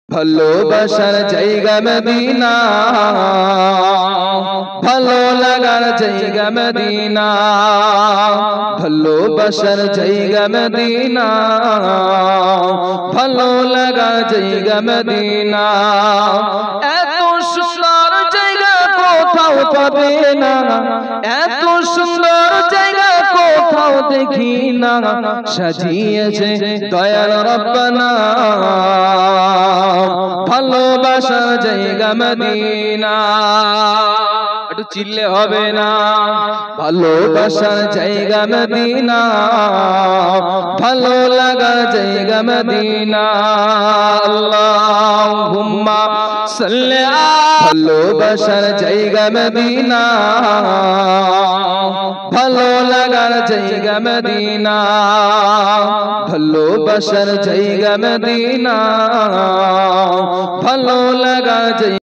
ভালোবাসার জায়গা মদিনা, ভালো লাগার জায়গা মদিনা, ভালোবাসার জায়গা মদিনা, ভালো লাগার জায়গা মদিনা। এত সুন্দর জায়গা কোথাও পাবে না, এত সুন্দর জায়গা কোথাও দেখি না, সাজিয়েছে দয়াল রব্বানা। ভালোবাসার জায়গা মদিনা, একটু চিল্লে হবে না। ভালোবাসার জায়গা মদিনা, ভালো লাগার জায়গা মদিনা। আল্লাহুম্মা সাল্লি আলা। ভালোবাসার জায়গা মদিনা, ভালো লাগার জায়গা মদিনা, ভালোবাসার জায়গা মদিনা, ভালো লাগা জায়গা।